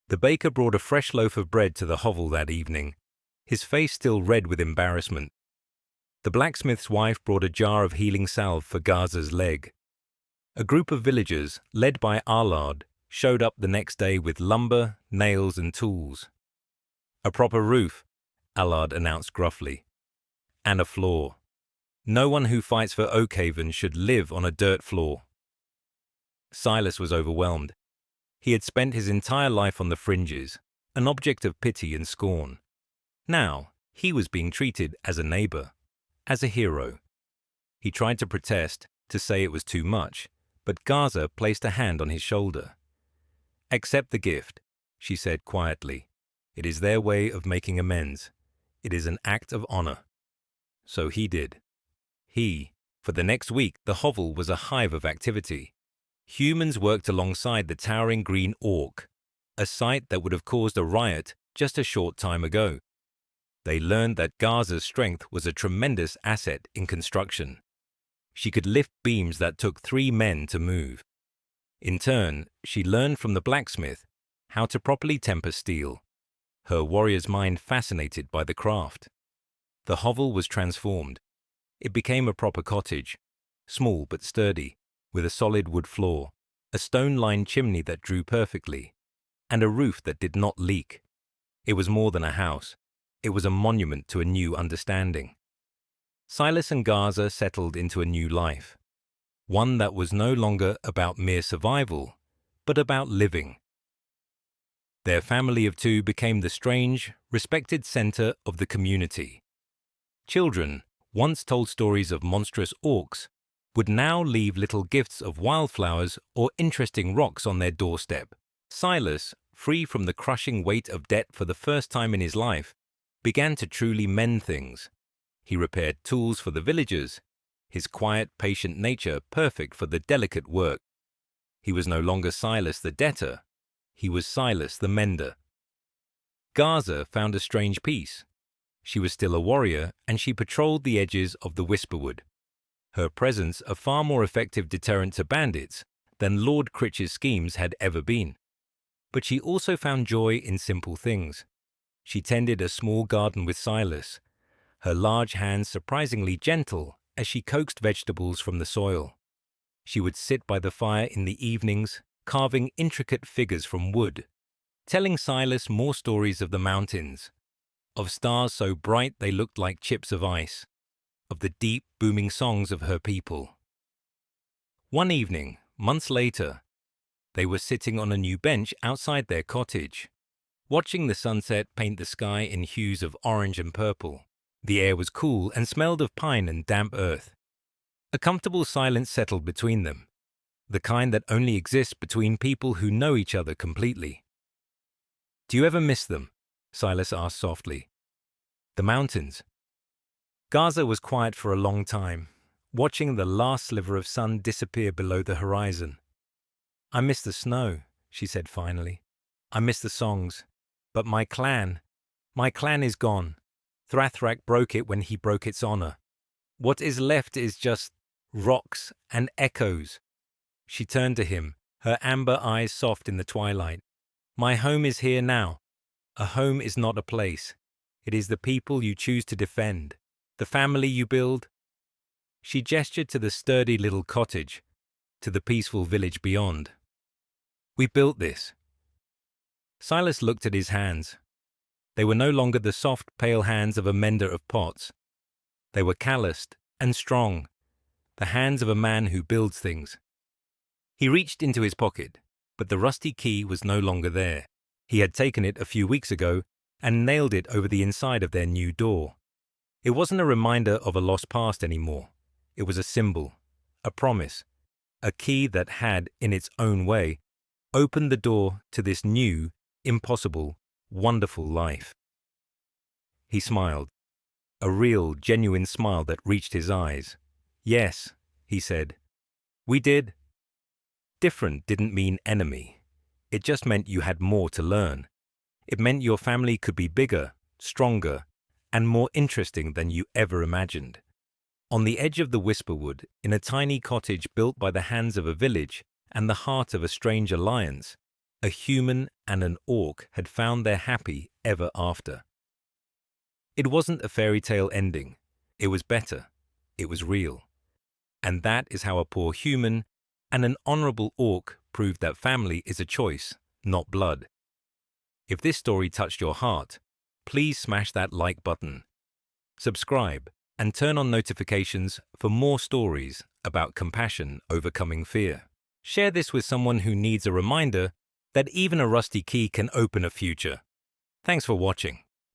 The baker brought a fresh loaf of bread to the hovel that evening, his face still red with embarrassment. The blacksmith's wife brought a jar of healing salve for Gaza's leg. A group of villagers, led by Allard, showed up the next day with lumber, nails, and tools. "A proper roof," Allard announced gruffly, "and a floor. No one who fights for Oakhaven should live on a dirt floor." Silas was overwhelmed. He had spent his entire life on the fringes, an object of pity and scorn. Now, he was being treated as a neighbor, as a hero. He tried to protest, to say it was too much, but Gaza placed a hand on his shoulder. "Accept the gift," she said quietly. "It is their way of making amends. It is an act of honor." So he did. For the next week, the hovel was a hive of activity. Humans worked alongside the towering green orc, a sight that would have caused a riot just a short time ago. They learned that Gaza's strength was a tremendous asset in construction. She could lift beams that took 3 men to move. In turn, she learned from the blacksmith how to properly temper steel, her warrior's mind fascinated by the craft. The hovel was transformed. It became a proper cottage, small but sturdy, with a solid wood floor, a stone-lined chimney that drew perfectly, and a roof that did not leak. It was more than a house. It was a monument to a new understanding. Silas and Gaza settled into a new life, one that was no longer about mere survival, but about living. Their family of 2 became the strange, respected center of the community. Children, once told stories of monstrous orcs, would now leave little gifts of wildflowers or interesting rocks on their doorstep. Silas, free from the crushing weight of debt for the first time in his life, began to truly mend things. He repaired tools for the villagers, his quiet, patient nature perfect for the delicate work. He was no longer Silas the debtor. He was Silas the mender. Gaza found a strange peace. She was still a warrior, and she patrolled the edges of the Whisperwood. Her presence a far more effective deterrent to bandits than Lord Critch's schemes had ever been. But she also found joy in simple things. She tended a small garden with Silas, her large hands surprisingly gentle as she coaxed vegetables from the soil. She would sit by the fire in the evenings, carving intricate figures from wood, telling Silas more stories of the mountains, of stars so bright they looked like chips of ice, of the deep, booming songs of her people. One evening, months later, they were sitting on a new bench outside their cottage, watching the sunset paint the sky in hues of orange and purple. The air was cool and smelled of pine and damp earth. A comfortable silence settled between them, the kind that only exists between people who know each other completely. "Do you ever miss them?" Silas asked softly. "The mountains?" Gaza was quiet for a long time, watching the last sliver of sun disappear below the horizon. "I miss the snow," she said finally. "I miss the songs. But my clan is gone. Thrathrak broke it when he broke its honor. What is left is just rocks and echoes." She turned to him, her amber eyes soft in the twilight. "My home is here now. A home is not a place. It is the people you choose to defend, the family you build." She gestured to the sturdy little cottage, to the peaceful village beyond. "We built this." Silas looked at his hands. They were no longer the soft, pale hands of a mender of pots. They were calloused and strong, the hands of a man who builds things. He reached into his pocket, but the rusty key was no longer there. He had taken it a few weeks ago and nailed it over the inside of their new door. It wasn't a reminder of a lost past anymore. It was a symbol, a promise, a key that had, in its own way, opened the door to this new, impossible, wonderful life. He smiled, a real, genuine smile that reached his eyes. "Yes," he said, "we did." Different didn't mean enemy. It just meant you had more to learn. It meant your family could be bigger, stronger, and more interesting than you ever imagined. On the edge of the Whisperwood, in a tiny cottage built by the hands of a village and the heart of a strange alliance, a human and an orc had found their happy ever after. It wasn't a fairy tale ending. It was better. It was real. And that is how a poor human and an honorable orc proved that family is a choice, not blood. If this story touched your heart, please smash that like button, subscribe, and turn on notifications for more stories about compassion overcoming fear. Share this with someone who needs a reminder that even a rusty key can open a future. Thanks for watching.